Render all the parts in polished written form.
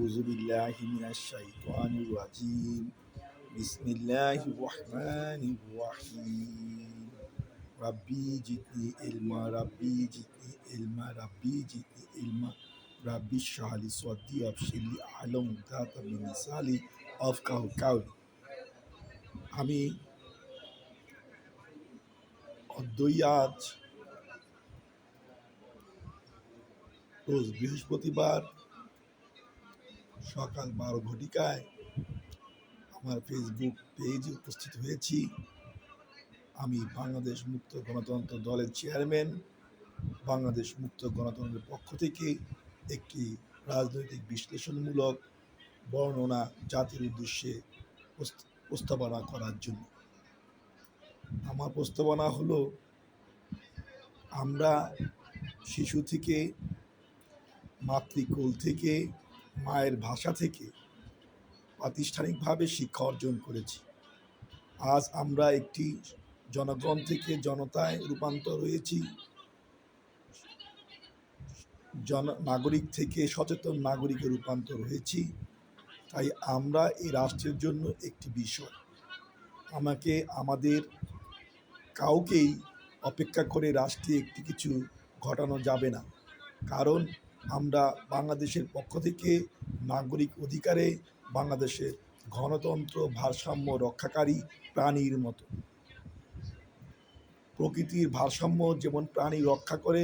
أعوذ بالله من الشيطان الرجيم بسم الله الرحمن الرحيم ربي جئني علما ربي جئني علما ربي جئني علما ربي اشرح لي صدري ويسر لي أحلم عقدة من لساني أفقهوا قولي আমি আজ রোজ বৃহস্পতিবার সকাল 12 ঘটিকায় আমার ফেসবুক পেজে উপস্থিত হয়েছি। আমি বাংলাদেশ মুক্ত গণতন্ত্র দলের চেয়ারম্যান। বাংলাদেশ মুক্ত গণতন্ত্রের পক্ষ থেকে একটি রাজনৈতিক বিশ্লেষণমূলক বর্ণনা জাতির উদ্দেশ্যে প্রস্তাবনা করার জন্য। আমার প্রস্তাবনা হলো, আমরা শিশু থেকে, মাতৃকোল থেকে, মায়ের ভাষা থেকে প্রাতিষ্ঠানিকভাবে শিক্ষা অর্জন করেছি। আজ আমরা একটি জনগণ থেকে জনতায় রূপান্তর হয়েছি, নাগরিক থেকে সচেতন নাগরিকে রূপান্তর হয়েছি। তাই আমরা এই রাষ্ট্রের জন্য একটি বিষয়, আমাদের কাউকেই অপেক্ষা করে রাষ্ট্রে একটি কিছু ঘটানো যাবে না। কারণ আমরা বাংলাদেশের পক্ষ থেকে নাগরিক অধিকারে বাংলাদেশের গণতন্ত্র ভারসাম্য রক্ষাকারী প্রাণীর মতো। প্রকৃতির ভারসাম্য যেমন প্রাণী রক্ষা করে,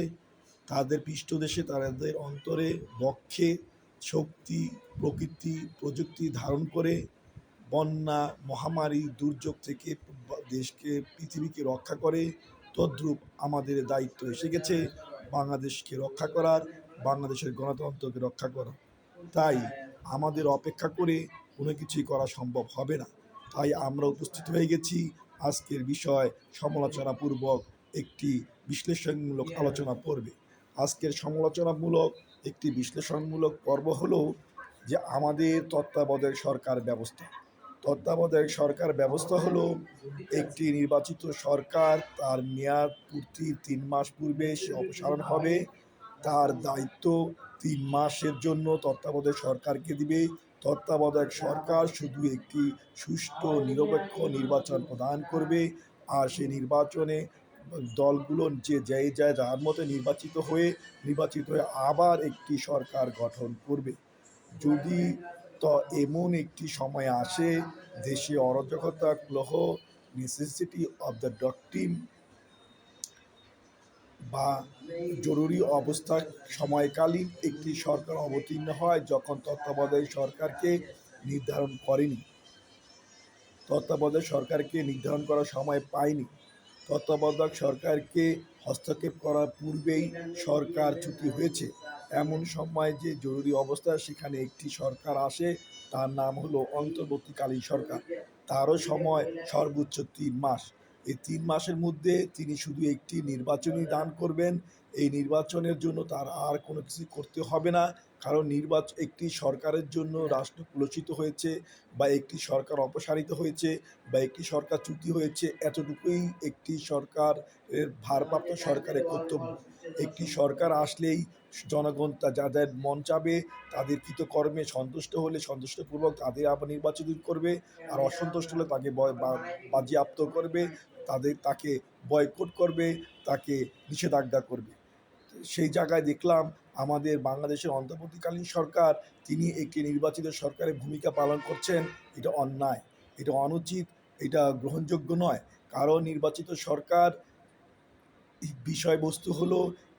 তাদের পৃষ্ঠদেশে তাদের অন্তরে বক্ষে শক্তি, প্রকৃতি, প্রযুক্তি ধারণ করে বন্যা, মহামারী, দুর্যোগ থেকে দেশকে, পৃথিবীকে রক্ষা করে, তদ্রূপ আমাদের দায়িত্ব এসে গেছে বাংলাদেশকে রক্ষা করার, বাংলাদেশের গণতন্ত্রকে রক্ষা করা। তাই আমাদের অপেক্ষা করে কোনো কিছুই করা সম্ভব হবে না। তাই আমরা উপস্থিত হয়ে গেছি আজকের বিষয় সমালোচনাপূর্বক একটি বিশ্লেষণমূলক আলোচনা পর্বে। আজকের সমালোচনামূলক একটি বিশ্লেষণমূলক পর্ব হলো যে আমাদের তত্ত্বাবধায়ক সরকার ব্যবস্থা। তত্ত্বাবধায়ক সরকার ব্যবস্থা হলো একটি নির্বাচিত সরকার, তার মেয়াদ পূর্তির 3 মাস পূর্বে সে অপসারণ হবে। তার দায়িত্ব 3 মাসের জন্য তত্ত্বাবধায়ক সরকারকে দিবে। তত্ত্বাবধায়ক সরকার শুধু একটি সুষ্ঠু নিরপেক্ষ নির্বাচন প্রদান করবে, আর সেই নির্বাচনে দলগুলো যে যার মতো নির্বাচিত হয়ে আবার একটি সরকার গঠন করবে। যদি এমন একটি সময় আসে দেশে অরাজকতা, ক্লহ, নেসেসিটি অব দ্য ডক্ট্রিন বা জরুরি অবস্থার সময়কালীন একটি সরকার অবতীর্ণ হয়, যখন তত্ত্বাবধায়ক সরকারকে নির্ধারণ করেনি, তত্ত্বাবধায়ক সরকারকে নির্ধারণ করার সময় পায়নি, তত্ত্বাবধায়ক সরকারকে হস্তক্ষেপ করার পূর্বেই সরকার ছুটি হয়েছে, এমন সময় যে জরুরি অবস্থা, সেখানে একটি সরকার আসে, তার নাম হলো অন্তর্বর্তীকালীন সরকার। তারও সময় সর্বোচ্চ 3 মাস। এই 3 মাসের মধ্যে তিনি শুধু একটি নির্বাচনই দান করবেন। এই নির্বাচনের জন্য তার আর কোনো কিছু করতে হবে না, কারণ একটি সরকারের জন্য রাষ্ট্র কলুষিত হয়েছে, বা একটি সরকার অপসারিত হয়েছে, বা একটি সরকার চ্যুতি হয়েছে, এতটুকুই একটি সরকারের ভারপ্রাপ্ত সরকারের কর্তব্য। একটি সরকার আসলেই জনগণ যাদের মন চাবে, তাদের কৃতকর্মে সন্তুষ্ট হলে সন্তুষ্টপূর্বক তাদের আবার নির্বাচিত করবে, আর অসন্তুষ্ট হলে তাকে বাজেয়াপ্ত করবে, তাকে বয়কট করবে, তাকে নিষেধাজ্ঞা করবে। সেই জায়গায় দেখলাম আমাদের বাংলাদেশের অন্তর্বর্তীকালীন সরকার, তিনি একটি নির্বাচিত সরকারের ভূমিকা পালন করছেন। এটা অন্যায়, এটা অনুচিত, এটা গ্রহণযোগ্য নয়। কারণ নির্বাচিত সরকার বিষয়বস্তু হলো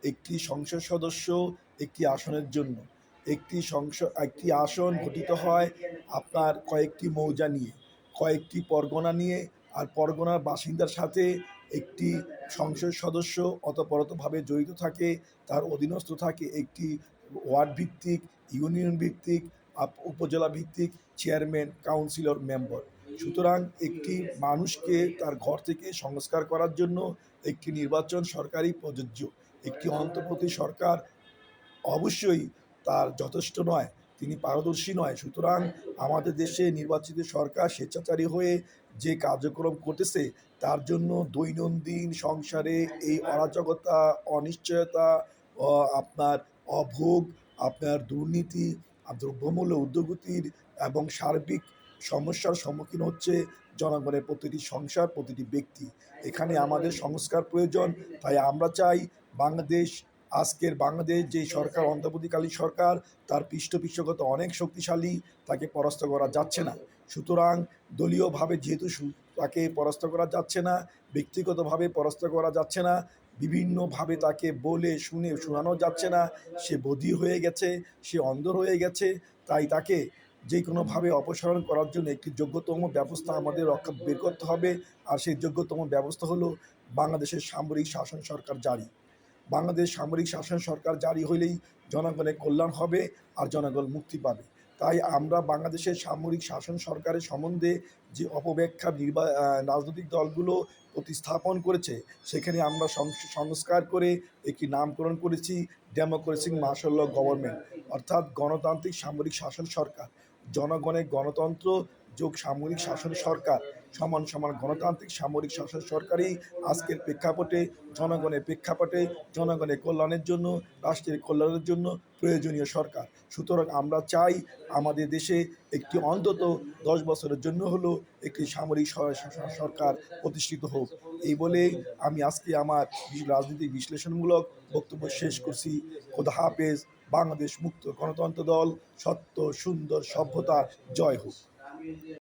একটি সংসদ সদস্য একটি আসনের জন্য। একটি আসন গঠিত হয় আপনার কয়েকটি মৌজা নিয়ে, কয়েকটি পরগনা নিয়ে, আর পরগনার বাসিন্দার সাথে একটি সংসদ সদস্য অতপরতভাবে জড়িত থাকে, তার অধীনস্থ থাকে একটি ওয়ার্ড ভিত্তিক, ইউনিয়ন ভিত্তিক, উপজেলা ভিত্তিক চেয়ারম্যান, কাউন্সিলর, মেম্বার। সুতরাং একটি মানুষকে তার ঘর থেকে সংস্কার করার জন্য একটি নির্বাচন সরকারই প্রযোজ্য। একটি অন্তর্বর্তী সরকার অবশ্যই তার যথেষ্ট নয়, তিনি পারদর্শী নয়। সুতরাং আমাদের দেশে নির্বাচিত সরকার স্বেচ্ছাচারী হয়ে যে কার্যক্রম করতেছে, তার জন্য দৈনন্দিন সংসারে এই অরাজকতা, অনিশ্চয়তা, আপনার অভোগ, আপনার দুর্নীতি, দ্রব্যমূল্য ঊর্ধ্বগতির এবং সার্বিক সমস্যার সম্মুখীন হচ্ছে জনগণের প্রতিটি সংসার, প্রতিটি ব্যক্তি। এখানে আমাদের সংস্কার প্রয়োজন। তাই আমরা চাই বাংলাদেশ, আজকের বাংলাদেশ যে সরকার, অন্তর্বর্তীকালীন সরকার, তার পৃষ্ঠপোষকতা অনেক শক্তিশালী, তাকে পরাস্ত করা যাচ্ছে না। সুতরাং দলীয়ভাবে যেহেতু তাকে পরাস্ত করা যাচ্ছে না, ব্যক্তিগতভাবে পরাস্ত করা যাচ্ছে না, বিভিন্নভাবে তাকে বলে শুনে শোনানো যাচ্ছে না, সে বধির হয়ে গেছে, সে অন্ধ হয়ে গেছে। তাই তাকে যে কোনোভাবে অপসারণ করার জন্য একটি যোগ্যতম ব্যবস্থা আমাদের বের করতে হবে। আর সেই যোগ্যতম ব্যবস্থা হলো বাংলাদেশের সামরিক শাসন সরকার জারি। বাংলাদেশ সামরিক শাসন সরকার জারি হইলেই জনগণের কল্যাণ হবে আর জনগণ মুক্তি পাবে। তাই আমরা বাংলাদেশের সামরিক শাসন সরকারের সম্বন্ধে যে অপব্যাখ্যা রাজনৈতিক দলগুলো প্রতিস্থাপন করেছে, সেখানে আমরা সংস্কার করে একটি নামকরণ করেছি ডেমোক্রেসি মার্শাল ল গভর্নমেন্ট, অর্থাৎ গণতান্ত্রিক সামরিক শাসন সরকার। জনগণের গণতন্ত্র যোগ সামরিক শাসন সরকার সমান সমান গণতান্ত্রিক সামরিক শাসন সরকারই আজকের প্রেক্ষাপটে, জনগণের কল্যাণের জন্য, রাষ্ট্রের কল্যাণের জন্য প্রয়োজনীয় সরকার। সুতরাং আমরা চাই আমাদের দেশে একটি অন্তত 10 বছরের জন্য হলো একটি সামরিক সরকার প্রতিষ্ঠিত হোক। এই বলে আমি আজকে আমার রাজনৈতিক বিশ্লেষণমূলক বক্তব্য শেষ করছি। খোদা হাফেজ। বাংলাদেশ মুক্ত গণতন্ত্র দল, সত্য সুন্দর সভ্যতা জয় হোক।